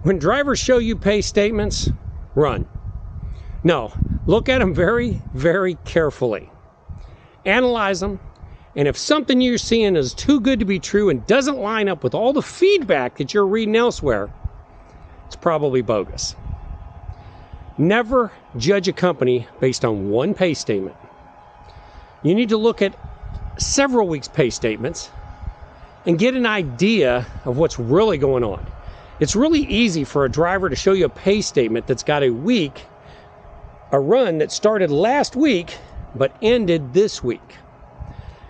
When drivers show you pay statements, run. No, look at them very, very carefully. Analyze them, and if something you're seeing is too good to be true and doesn't line up with all the feedback that you're reading elsewhere, it's probably bogus. Never judge a company based on one pay statement. You need to look at several weeks' pay statements and get an idea of what's really going on. It's really easy for a driver to show you a pay statement that's got a run that started last week but ended this week.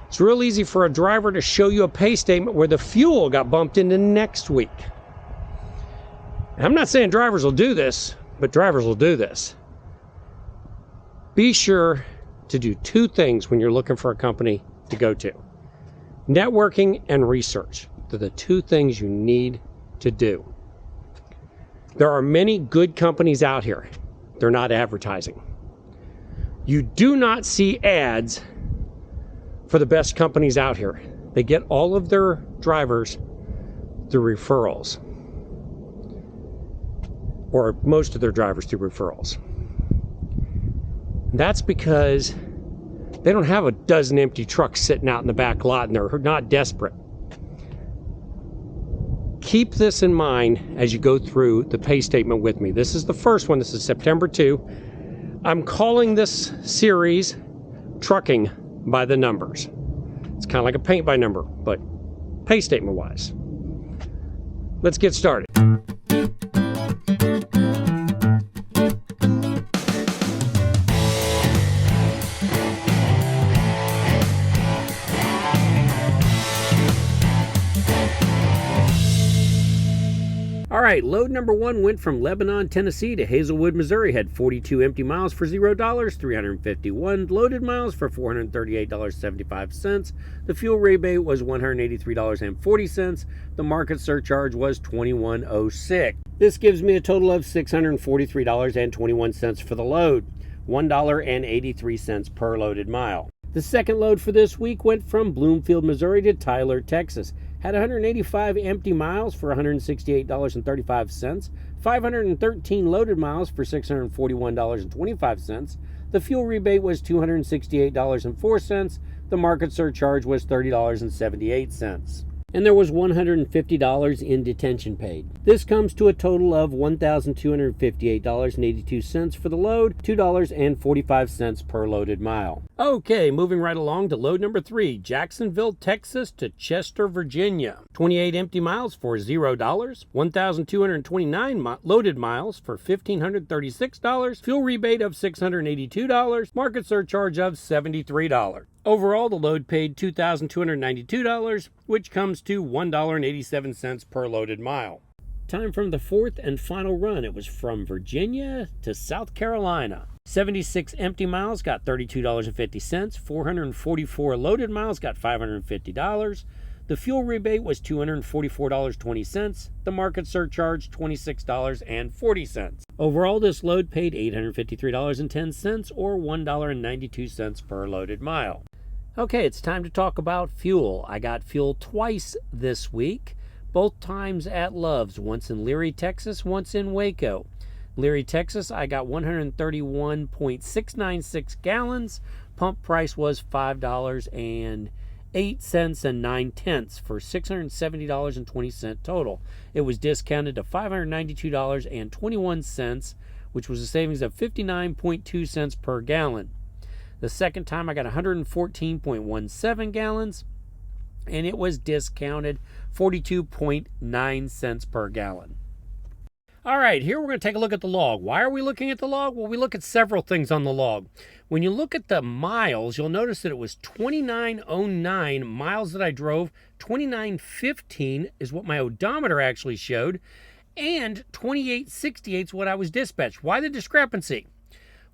It's real easy for a driver to show you a pay statement where the fuel got bumped into next week. And I'm not saying drivers will do this, but drivers will do this. Be sure to do two things when you're looking for a company to go to. Networking and research. They're the two things you need to do. There are many good companies out here. They're not advertising. You do not see ads for the best companies out here. They get all of their drivers through referrals, or most of their drivers through referrals. That's because they don't have a dozen empty trucks sitting out in the back lot and they're not desperate. Keep this in mind as you go through the pay statement with me. This is the first one. This is September 2. I'm calling this series Trucking by the Numbers. It's kind of like a paint by number, but pay statement wise. Let's get started. All right, load number one went from Lebanon, Tennessee to Hazelwood, Missouri. Had 42 empty miles for $0, 351 loaded miles for $438.75. The fuel rebate was $183.40. The market surcharge was $21.06. This gives me a total of $643.21 for the load, $1.83 per loaded mile. The second load for this week went from Bloomfield, Missouri to Tyler, Texas. Had 185 empty miles for $168.35, 513 loaded miles for $641.25. The fuel rebate was $268.04. The market surcharge was $30.78. And there was $150 in detention paid. This comes to a total of $1,258.82 for the load, $2.45 per loaded mile. Okay, moving right along to load number 3, Jacksonville, Texas to Chester, Virginia. 28 empty miles for $0, 1,229 loaded miles for $1,536, fuel rebate of $682, market surcharge of $73. Overall, the load paid $2,292, which comes to $1.87 per loaded mile. Time from the fourth and final run. It was from Virginia to South Carolina. 76 empty miles got $32.50. 444 loaded miles got $550. The fuel rebate was $244.20. The market surcharge, $26.40. Overall, this load paid $853.10 or $1.92 per loaded mile. Okay, it's time to talk about fuel. I got fuel twice this week, both times at Love's, once in Leary, Texas, once in Waco. Leary, Texas, I got 131.696 gallons. Pump price was $5.08.09 for $670.20 total. It was discounted to $592.21, which was a savings of 59.2 cents per gallon. The second time I got 114.17 gallons, and it was discounted 42.9 cents per gallon. All right, here we're going to take a look at the log. Why are we looking at the log? Well, we look at several things on the log. When you look at the miles, you'll notice that it was 2909 miles that I drove. 2915 is what my odometer actually showed, and 2868 is what I was dispatched. Why the discrepancy?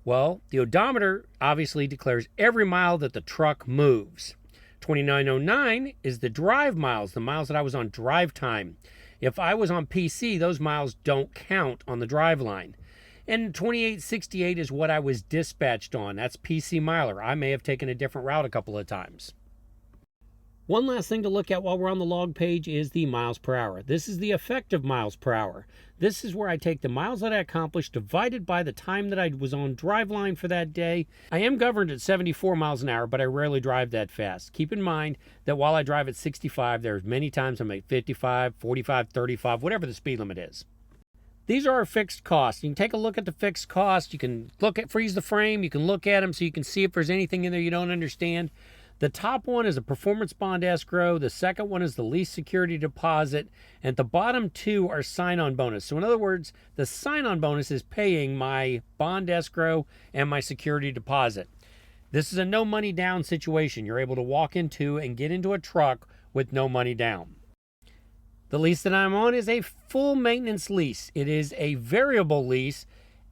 Well, the odometer obviously declares every mile that the truck moves. 2909 is the drive miles, the miles that I was on drive time. If I was on PC, those miles don't count on the drive line. And 2868 is what I was dispatched on. That's PC miler. I may have taken a different route a couple of times. One last thing to look at while we're on the log page is the miles per hour. This is the effective miles per hour. This is where I take the miles that I accomplished divided by the time that I was on Driveline for that day. I am governed at 74 miles an hour, but I rarely drive that fast. Keep in mind that while I drive at 65, there's many times I make 55, 45, 35, whatever the speed limit is. These are our fixed costs. You can take a look at the fixed costs. You can freeze the frame. You can look at them so you can see if there's anything in there you don't understand. The top one is a performance bond escrow. The second one is the lease security deposit. And the bottom two are sign-on bonus. So in other words, the sign-on bonus is paying my bond escrow and my security deposit. This is a no money down situation. You're able to walk into and get into a truck with no money down. The lease that I'm on is a full maintenance lease. It is a variable lease,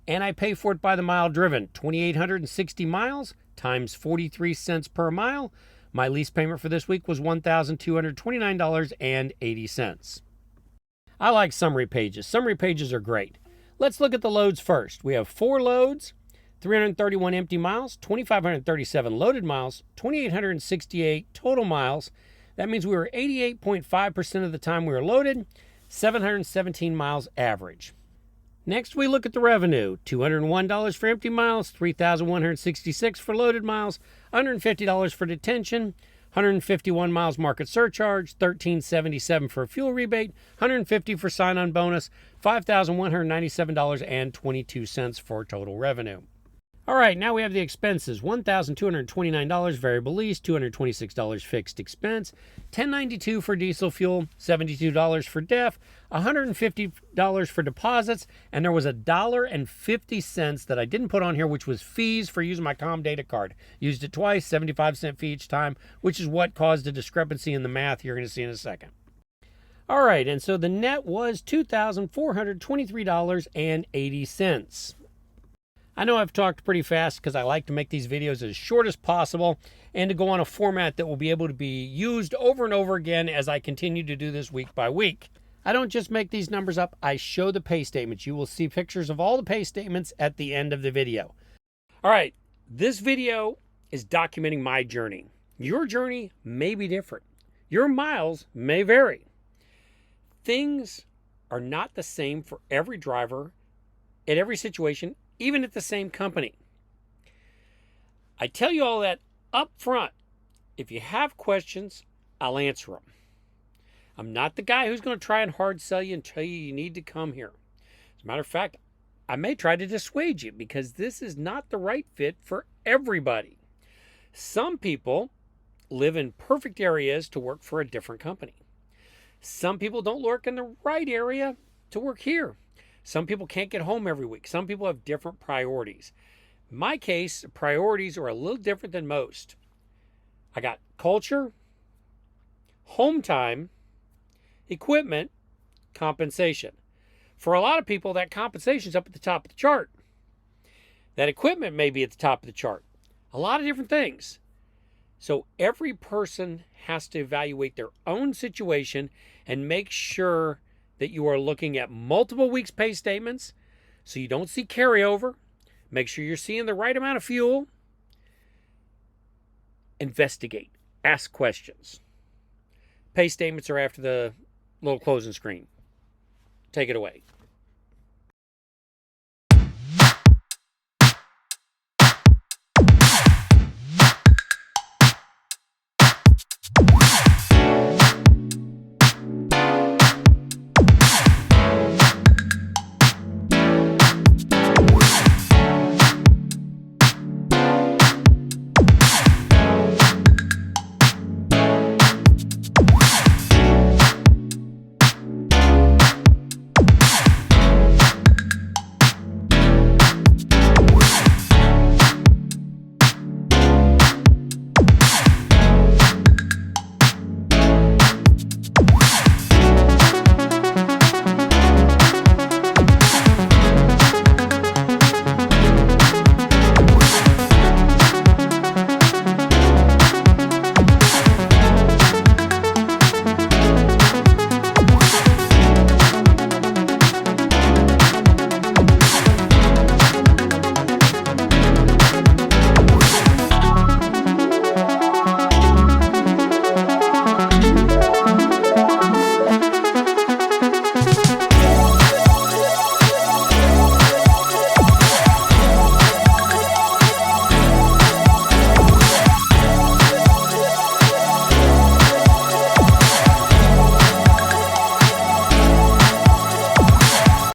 and I pay for it by the mile driven. 2,860 miles times 43 cents per mile. My lease payment for this week was $1,229.80. I like summary pages. Summary pages are great. Let's look at the loads first. We have 4 loads, 331 empty miles, 2,537 loaded miles, 2,868 total miles. That means we were 88.5% of the time we were loaded, 717 miles average. Next, we look at the revenue. $201 for empty miles, $3,166 for loaded miles, $150 for detention, 151 miles market surcharge, $1,377 for a fuel rebate, $150 for sign-on bonus, $5,197.22 for total revenue. All right, now we have the expenses. $1,229 variable lease, $226 fixed expense, $10.92 for diesel fuel, $72 for DEF, $150 for deposits, and there was $1.50 that I didn't put on here, which was fees for using my Comdata card. Used it twice, 75-cent fee each time, which is what caused a discrepancy in the math you're going to see in a second. All right, and so the net was $2,423.80. I know I've talked pretty fast because I like to make these videos as short as possible and to go on a format that will be able to be used over and over again as I continue to do this week by week. I don't just make these numbers up, I show the pay statements. You will see pictures of all the pay statements at the end of the video. All right, this video is documenting my journey. Your journey may be different. Your miles may vary. Things are not the same for every driver at every situation, even at the same company. I tell you all that up front. If you have questions, I'll answer them. I'm not the guy who's going to try and hard sell you and tell you need to come here. As a matter of fact, I may try to dissuade you because this is not the right fit for everybody. Some people live in perfect areas to work for a different company. Some people don't work in the right area to work here. Some people can't get home every week. Some people have different priorities. In my case, priorities are a little different than most. I got culture, home time, equipment, compensation. For a lot of people, that compensation is up at the top of the chart. That equipment may be at the top of the chart. A lot of different things. So every person has to evaluate their own situation and make sure that you are looking at multiple weeks' pay statements so you don't see carryover. Make sure you're seeing the right amount of fuel. Investigate. Ask questions. Pay statements are after the little closing screen. Take it away.